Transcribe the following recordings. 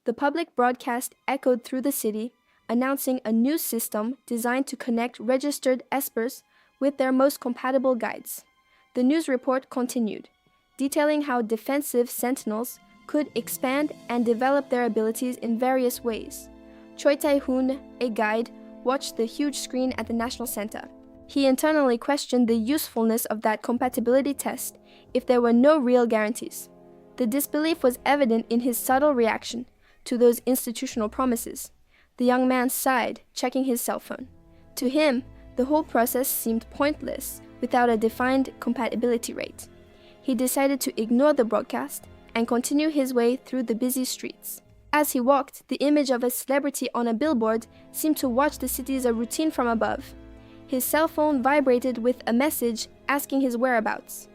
The public broadcast echoed through the city, announcing a new system designed to connect registered espers with their most compatible guides. The news report continued, detailing how defensive sentinels could expand and develop their abilities in various ways. Choi Tae-hoon, a guide, watched the huge screen at the National Center. He internally questioned the usefulness of that compatibility test if there were no real guarantees. The disbelief was evident in his subtle reaction to those institutional promises. The young man sighed, checking his cell phone. To him, the whole process seemed pointless without a defined compatibility rate. He decided to ignore the broadcast and continue his way through the busy streets. As he walked, the image of a celebrity on a billboard seemed to watch the city as a routine from above. His cell phone vibrated with a message asking his whereabouts.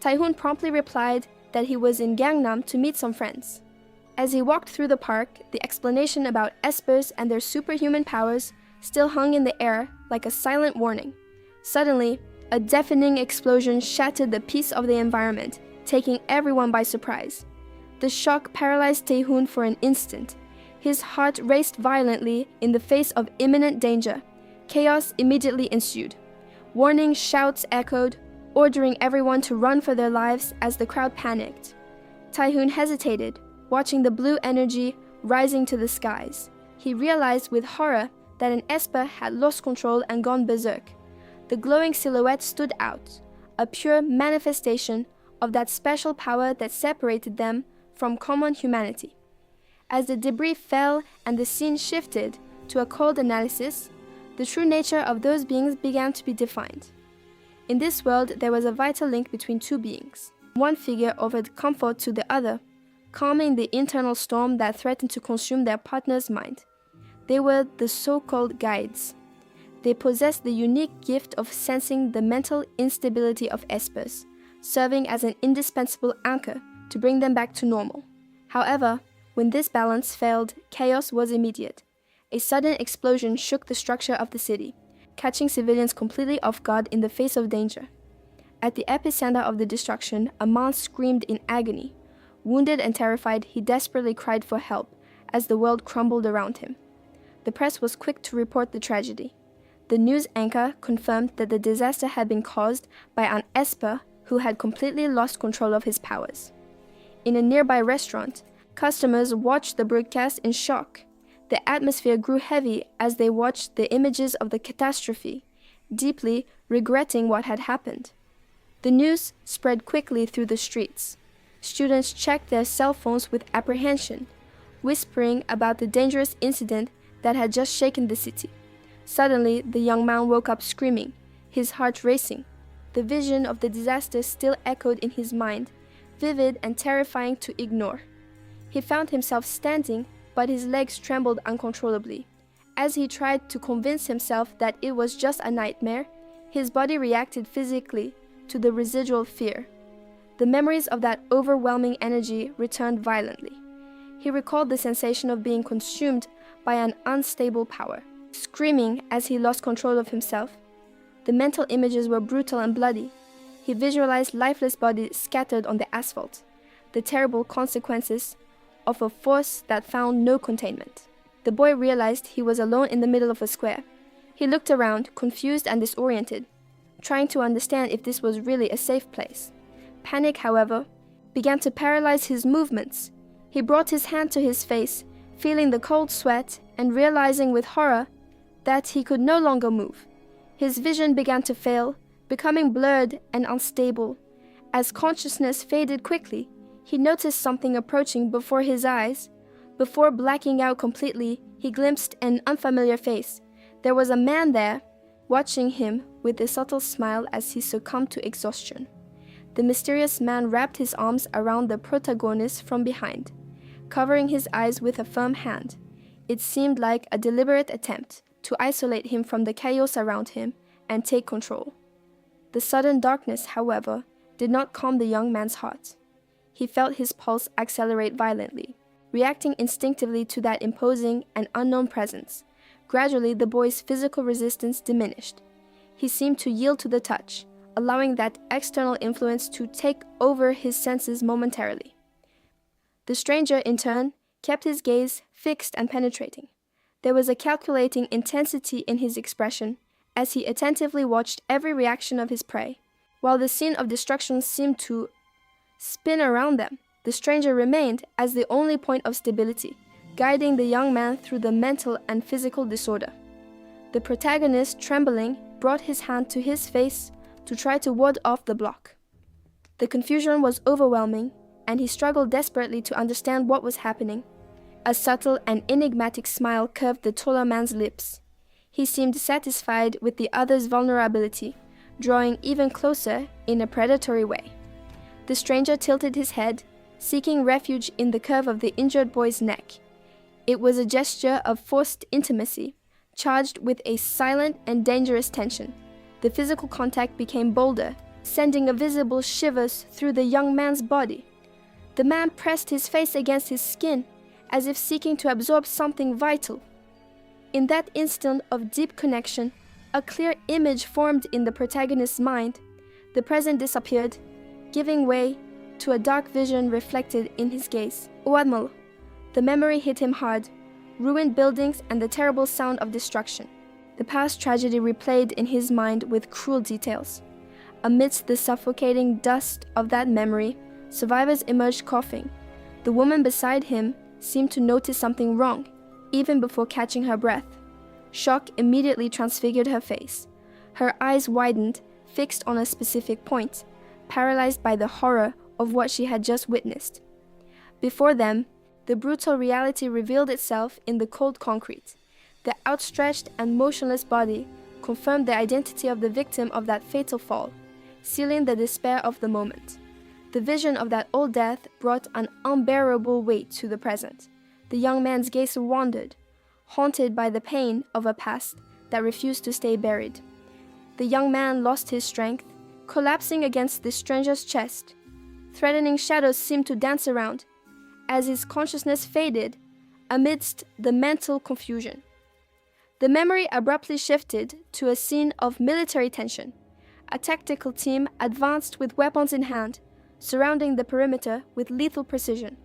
Tae-hoon promptly replied that he was in Gangnam to meet some friends. As he walked through the park, the explanation about espers and their superhuman powers still hung in the air like a silent warning. Suddenly, a deafening explosion shattered the peace of the environment, taking everyone by surprise. The shock paralyzed Tae-hoon for an instant. His heart raced violently in the face of imminent danger. Chaos immediately ensued. Warning shouts echoed, ordering everyone to run for their lives as the crowd panicked. Tae-hoon hesitated, watching the blue energy rising to the skies. He realized with horror that an esper had lost control and gone berserk. The glowing silhouette stood out, a pure manifestation of that special power that separated them from common humanity. As the debris fell and the scene shifted to a cold analysis, the true nature of those beings began to be defined. In this world, there was a vital link between two beings. One figure offered comfort to the other, calming the internal storm that threatened to consume their partner's mind. They were the so-called guides. They possessed the unique gift of sensing the mental instability of espers, serving as an indispensable anchor to bring them back to normal. However, when this balance failed, chaos was immediate. A sudden explosion shook the structure of the city, catching civilians completely off guard in the face of danger. At the epicenter of the destruction, a man screamed in agony. Wounded and terrified, he desperately cried for help as the world crumbled around him. The press was quick to report the tragedy. The news anchor confirmed that the disaster had been caused by an esper who had completely lost control of his powers. In a nearby restaurant, customers watched the broadcast in shock. The atmosphere grew heavy as they watched the images of the catastrophe, deeply regretting what had happened. The news spread quickly through the streets. Students checked their cell phones with apprehension, whispering about the dangerous incident that had just shaken the city. Suddenly, the young man woke up screaming, his heart racing. The vision of the disaster still echoed in his mind, vivid and terrifying to ignore. He found himself standing, but his legs trembled uncontrollably. As he tried to convince himself that it was just a nightmare, his body reacted physically to the residual fear. The memories of that overwhelming energy returned violently. He recalled the sensation of being consumed by an unstable power. Screaming as he lost control of himself, the mental images were brutal and bloody. He visualized lifeless bodies scattered on the asphalt, the terrible consequences of a force that found no containment. The boy realized he was alone in the middle of a square. He looked around, confused and disoriented, trying to understand if this was really a safe place. Panic, however, began to paralyze his movements. He brought his hand to his face, feeling the cold sweat and realizing with horror that he could no longer move. His vision began to fail, becoming blurred and unstable. As consciousness faded quickly, he noticed something approaching before his eyes. Before blacking out completely, he glimpsed an unfamiliar face. There was a man there, watching him with a subtle smile as he succumbed to exhaustion. The mysterious man wrapped his arms around the protagonist from behind, covering his eyes with a firm hand. It seemed like a deliberate attempt to isolate him from the chaos around him and take control. The sudden darkness, however, did not calm the young man's heart. He felt his pulse accelerate violently, reacting instinctively to that imposing and unknown presence. Gradually, the boy's physical resistance diminished. He seemed to yield to the touch, allowing that external influence to take over his senses momentarily. The stranger, in turn, kept his gaze fixed and penetrating. There was a calculating intensity in his expression as he attentively watched every reaction of his prey. While the scene of destruction seemed to spin around them, the stranger remained as the only point of stability, guiding the young man through the mental and physical disorder. The protagonist, trembling, brought his hand to his face to try to ward off the block. The confusion was overwhelming, and he struggled desperately to understand what was happening. A subtle and enigmatic smile curved the taller man's lips. He seemed satisfied with the other's vulnerability, drawing even closer in a predatory way. The stranger tilted his head, seeking refuge in the curve of the injured boy's neck. It was a gesture of forced intimacy, charged with a silent and dangerous tension. The physical contact became bolder, sending a visible shivers through the young man's body. The man pressed his face against his skin, as if seeking to absorb something vital. In that instant of deep connection, a clear image formed in the protagonist's mind. The present disappeared, giving way to a dark vision reflected in his gaze. Uadmal. The memory hit him hard, ruined buildings and the terrible sound of destruction. The past tragedy replayed in his mind with cruel details. Amidst the suffocating dust of that memory, survivors emerged coughing. The woman beside him seemed to notice something wrong, even before catching her breath. Shock immediately transfigured her face. Her eyes widened, fixed on a specific point, paralyzed by the horror of what she had just witnessed. Before them, the brutal reality revealed itself in the cold concrete. The outstretched and motionless body confirmed the identity of the victim of that fatal fall, sealing the despair of the moment. The vision of that old death brought an unbearable weight to the present. The young man's gaze wandered, haunted by the pain of a past that refused to stay buried. The young man lost his strength, collapsing against the stranger's chest. Threatening shadows seemed to dance around, as his consciousness faded amidst the mental confusion. The memory abruptly shifted to a scene of military tension. A tactical team advanced with weapons in hand, surrounding the perimeter with lethal precision.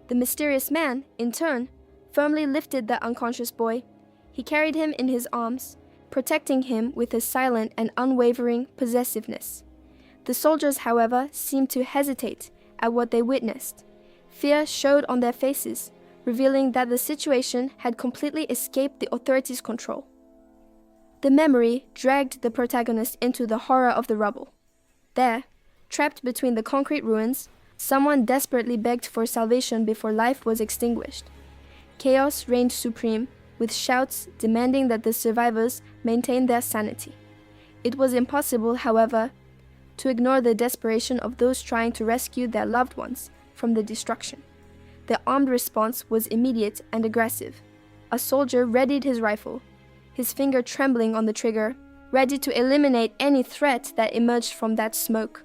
The mysterious man, in turn, firmly lifted the unconscious boy. He carried him in his arms, protecting him with his silent and unwavering possessiveness. The soldiers, however, seemed to hesitate at what they witnessed. Fear showed on their faces, revealing that the situation had completely escaped the authorities' control. The memory dragged the protagonist into the horror of the rubble. There, trapped between the concrete ruins, someone desperately begged for salvation before life was extinguished. Chaos reigned supreme, with shouts demanding that the survivors maintain their sanity. It was impossible, however, to ignore the desperation of those trying to rescue their loved ones from the destruction. The armed response was immediate and aggressive. A soldier readied his rifle, his finger trembling on the trigger, ready to eliminate any threat that emerged from that smoke.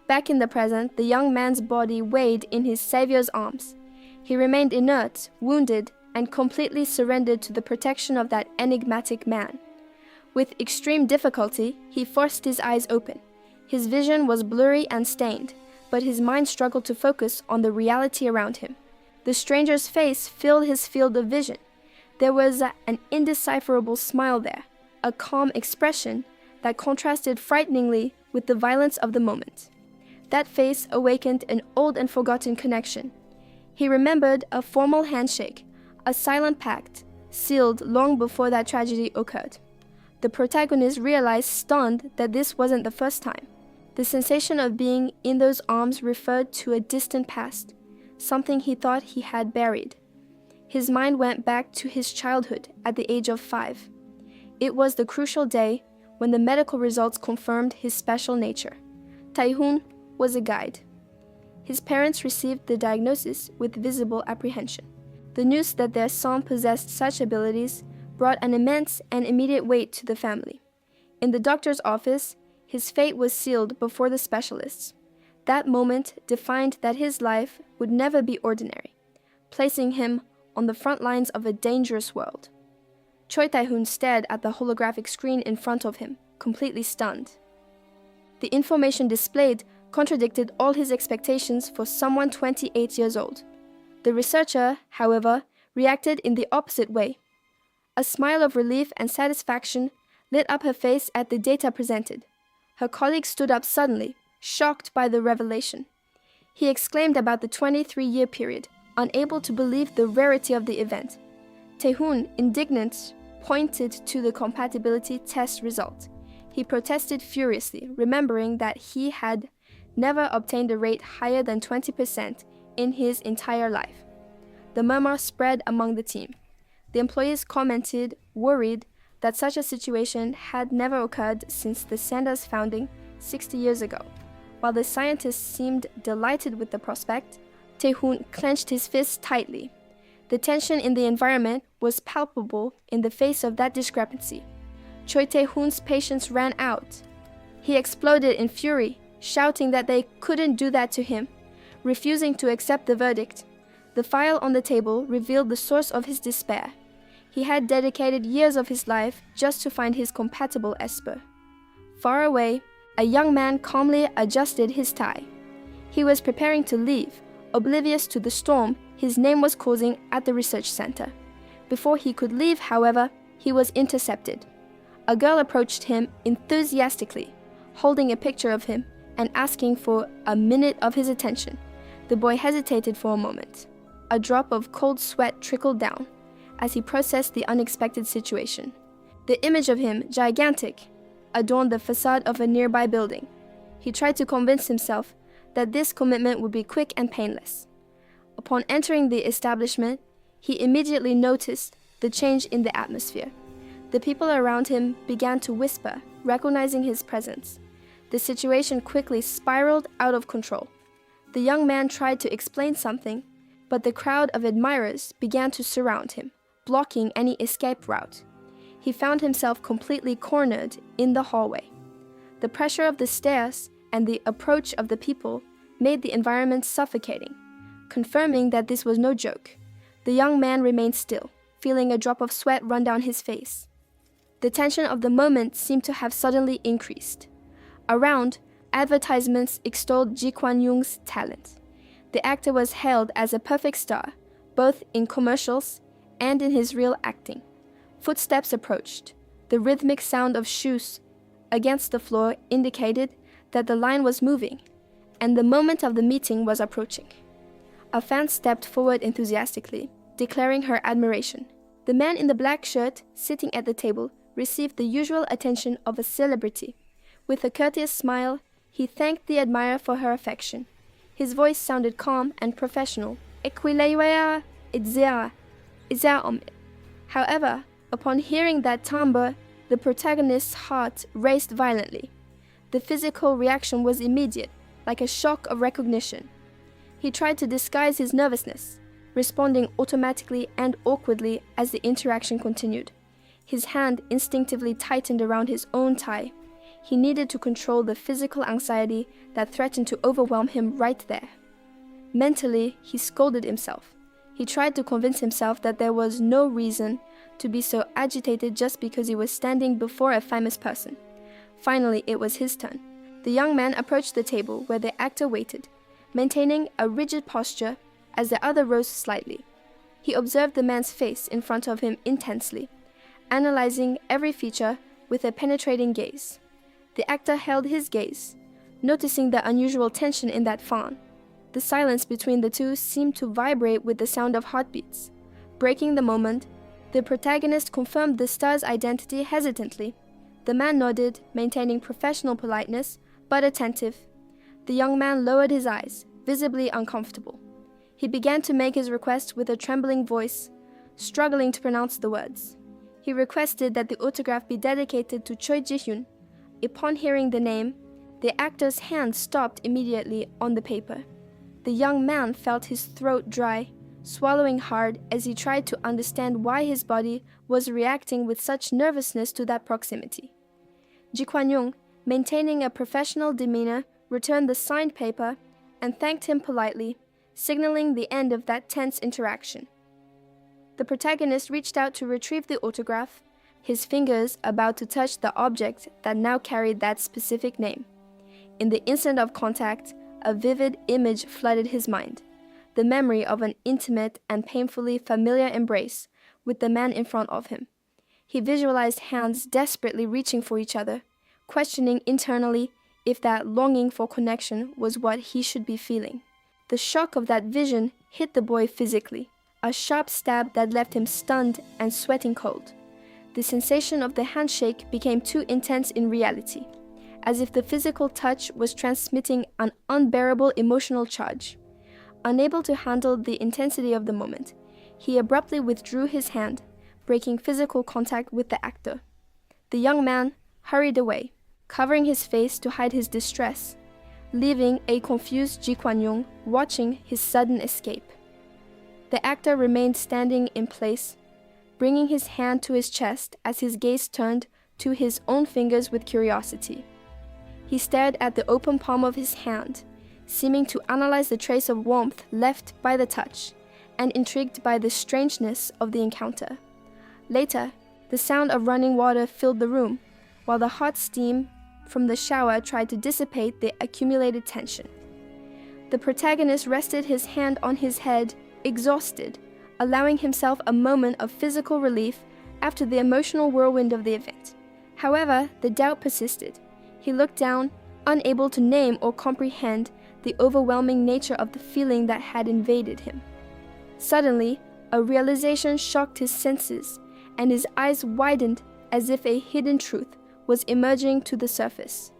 Back in the present, the young man's body weighed in his savior's arms. He remained inert, wounded, and completely surrendered to the protection of that enigmatic man. With extreme difficulty, he forced his eyes open. His vision was blurry and stained, but his mind struggled to focus on the reality around him. The stranger's face filled his field of vision. There was an indecipherable smile there, a calm expression that contrasted frighteningly with the violence of the moment. That face awakened an old and forgotten connection. He remembered a formal handshake, a silent pact, sealed long before that tragedy occurred. The protagonist realized, stunned, that this wasn't the first time. The sensation of being in those arms referred to a distant past, something he thought he had buried. His mind went back to his childhood at the age of 5. It was the crucial day when the medical results confirmed his special nature. Tae-hoon was a guide. His parents received the diagnosis with visible apprehension. The news that their son possessed such abilities brought an immense and immediate weight to the family. In the doctor's office, his fate was sealed before the specialists. That moment defined that his life would never be ordinary, placing him on the front lines of a dangerous world. Choi Tae-hoon stared at the holographic screen in front of him, completely stunned. The information displayed contradicted all his expectations for someone 28 years old. The The researcher, however, reacted in the opposite way. A smile of relief and satisfaction lit up her face at the data presented. Her colleague stood up suddenly, shocked by the revelation. He exclaimed about the 23-year period, unable to believe the rarity of the event. Tae-hoon, indignant, pointed to the compatibility test result. He protested furiously, remembering that he had never obtained a rate higher than 20% in his entire life. The murmur spread among the team. The employees commented, worried, that such a situation had never occurred since the Sanda's founding 60 years ago. While the scientists seemed delighted with the prospect, Tae-hoon clenched his fists tightly. The tension in the environment was palpable in the face of that discrepancy. Choi Tae-hoon's patience ran out. He exploded in fury, shouting that they couldn't do that to him, refusing to accept the verdict. The file on the table revealed the source of his despair. He had dedicated years of his life just to find his compatible esper. Far away, a young man calmly adjusted his tie. He was preparing to leave, oblivious to the storm his name was causing at the research center. Before he could leave, however, he was intercepted. A girl approached him enthusiastically, holding a picture of him and asking for a minute of his attention. The boy hesitated for a moment. A drop of cold sweat trickled down as he processed the unexpected situation. The image of him, gigantic, adorned the facade of a nearby building. He tried to convince himself that this commitment would be quick and painless. Upon entering the establishment, he immediately noticed the change in the atmosphere. The people around him began to whisper, recognizing his presence. The situation quickly spiraled out of control. The young man tried to explain something, but the crowd of admirers began to surround him, blocking any escape route. He found himself completely cornered in the hallway. The pressure of the stairs and the approach of the people made the environment suffocating. Confirming that this was no joke, the young man remained still, feeling a drop of sweat run down his face. The tension of the moment seemed to have suddenly increased. Around, advertisements extolled Ji Kwan-young's talent. The actor was hailed as a perfect star, both in commercials and in his real acting. Footsteps approached. The rhythmic sound of shoes against the floor indicated that the line was moving, and the moment of the meeting was approaching. A fan stepped forward enthusiastically, declaring her admiration. The man in the black shirt, sitting at the table, received the usual attention of a celebrity. With a courteous smile, he thanked the admirer for her affection. His voice sounded calm and professional. However, upon hearing that timbre, the protagonist's heart raced violently. The physical reaction was immediate, like a shock of recognition. He tried to disguise his nervousness, responding automatically and awkwardly as the interaction continued. His hand instinctively tightened around his own tie. He needed to control the physical anxiety that threatened to overwhelm him right there. Mentally, he scolded himself. He tried to convince himself that there was no reason to be so agitated just because he was standing before a famous person. Finally, it was his turn. The young man approached the table where the actor waited, maintaining a rigid posture as the other rose slightly. He observed the man's face in front of him intensely, analyzing every feature with a penetrating gaze. The actor held his gaze, noticing the unusual tension in that fawn. The silence between the two seemed to vibrate with the sound of heartbeats. Breaking the moment, the protagonist confirmed the star's identity hesitantly. The man nodded, maintaining professional politeness, but attentive. The young man lowered his eyes, visibly uncomfortable. He began to make his request with a trembling voice, struggling to pronounce the words. He requested that the autograph be dedicated to Choi Ji-hyun. Upon hearing the name, the actor's hand stopped immediately on the paper. The young man felt his throat dry, swallowing hard as he tried to understand why his body was reacting with such nervousness to that proximity. Ji Kwan-young, maintaining a professional demeanor, returned the signed paper and thanked him politely, signaling the end of that tense interaction. The protagonist reached out to retrieve the autograph, his fingers about to touch the object that now carried that specific name. In the instant of contact, a vivid image flooded his mind. the memory of an intimate and painfully familiar embrace with the man in front of him. He visualized hands desperately reaching for each other, questioning internally if that longing for connection was what he should be feeling. The shock of that vision hit the boy physically, a sharp stab that left him stunned and sweating cold. The sensation of the handshake became too intense in reality, as if the physical touch was transmitting an unbearable emotional charge. Unable to handle the intensity of the moment, he abruptly withdrew his hand, breaking physical contact with the actor. The young man hurried away, covering his face to hide his distress, leaving a confused Ji Kwan-yong watching his sudden escape. The actor remained standing in place, bringing his hand to his chest as his gaze turned to his own fingers with curiosity. He stared at the open palm of his hand, seeming to analyze the trace of warmth left by the touch, and intrigued by the strangeness of the encounter. Later, the sound of running water filled the room, while the hot steam from the shower tried to dissipate the accumulated tension. The protagonist rested his hand on his head, exhausted, allowing himself a moment of physical relief after the emotional whirlwind of the event. However, the doubt persisted. He looked down, unable to name or comprehend the overwhelming nature of the feeling that had invaded him. Suddenly, a realization shocked his senses, and his eyes widened as if a hidden truth was emerging to the surface.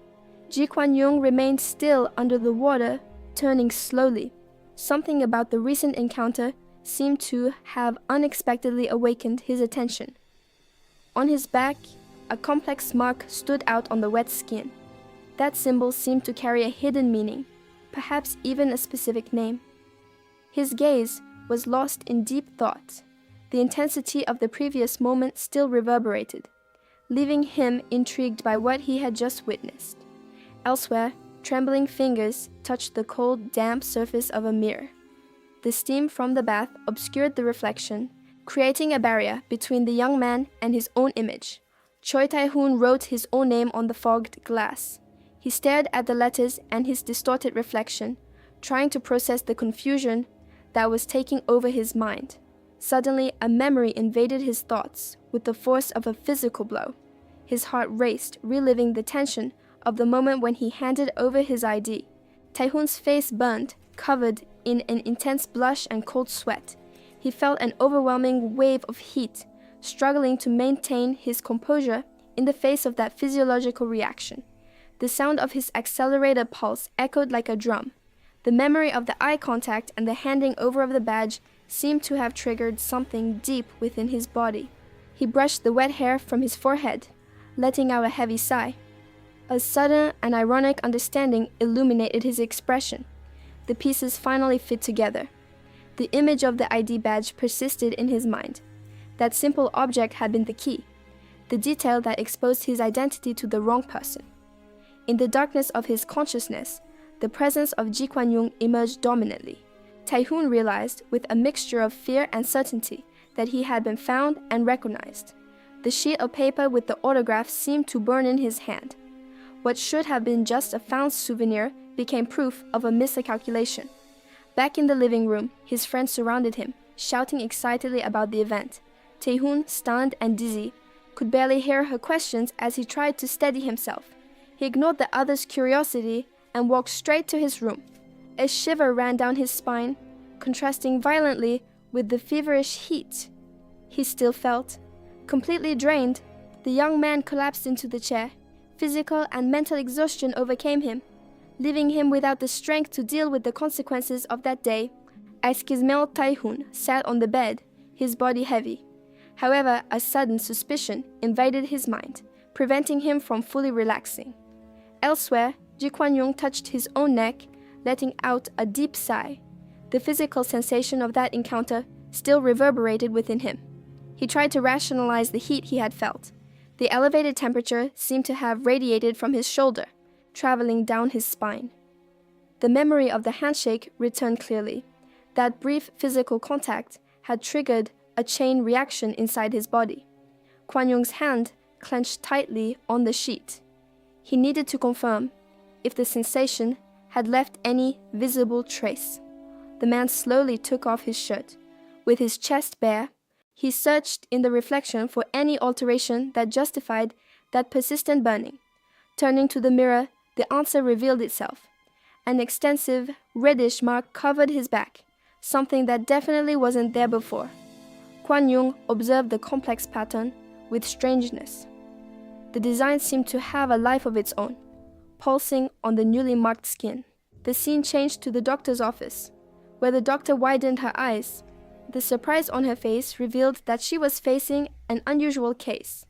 Ji Kwan-yong remained still under the water, turning slowly. Something about the recent encounter seemed to have unexpectedly awakened his attention. On his back, a complex mark stood out on the wet skin. That symbol seemed to carry a hidden meaning, perhaps even a specific name. His gaze was lost in deep thought. The intensity of the previous moment still reverberated, leaving him intrigued by what he had just witnessed. Elsewhere, trembling fingers touched the cold, damp surface of a mirror. The steam from the bath obscured the reflection, creating a barrier between the young man and his own image. Choi Tae-hoon wrote his own name on the fogged glass. He stared at the letters and his distorted reflection, trying to process the confusion that was taking over his mind. Suddenly, a memory invaded his thoughts with the force of a physical blow. His heart raced, reliving the tension of the moment when he handed over his ID. Tae-hoon's face burned, covered in an intense blush and cold sweat. He felt an overwhelming wave of heat, struggling to maintain his composure in the face of that physiological reaction. The sound of his accelerated pulse echoed like a drum. The memory of the eye contact and the handing over of the badge seemed to have triggered something deep within his body. He brushed the wet hair from his forehead, letting out a heavy sigh. A sudden and ironic understanding illuminated his expression. The pieces finally fit together. The image of the ID badge persisted in his mind. That simple object had been the key, the detail that exposed his identity to the wrong person. In the darkness of his consciousness, the presence of Ji Kwan-yong emerged dominantly. Tae-hoon realized, with a mixture of fear and certainty, that he had been found and recognized. The sheet of paper with the autograph seemed to burn in his hand. What should have been just a found souvenir became proof of a miscalculation. Back in the living room, his friends surrounded him, shouting excitedly about the event. Tae-hoon, stunned and dizzy, could barely hear her questions as he tried to steady himself. He ignored the others' curiosity and walked straight to his room. A shiver ran down his spine, contrasting violently with the feverish heat he still felt. Completely drained, the young man collapsed into the chair. Physical and mental exhaustion overcame him, leaving him without the strength to deal with the consequences of that day. As Kismail Tae-hoon sat on the bed, his body heavy. However, a sudden suspicion invaded his mind, preventing him from fully relaxing. Elsewhere, Ji Kwan-yong touched his own neck, letting out a deep sigh. The physical sensation of that encounter still reverberated within him. He tried to rationalize the heat he had felt. The elevated temperature seemed to have radiated from his shoulder, traveling down his spine. The memory of the handshake returned clearly. That brief physical contact had triggered a chain reaction inside his body. Kwan-yong's hand clenched tightly on the sheet. He needed to confirm if the sensation had left any visible trace. The man slowly took off his shirt. With his chest bare, he searched in the reflection for any alteration that justified that persistent burning. Turning to the mirror, the answer revealed itself. An extensive, reddish mark covered his back, something that definitely wasn't there before. Kwan Yung observed the complex pattern with strangeness. The design seemed to have a life of its own, pulsing on the newly marked skin. The scene changed to the doctor's office, where the doctor widened her eyes. The surprise on her face revealed that she was facing an unusual case.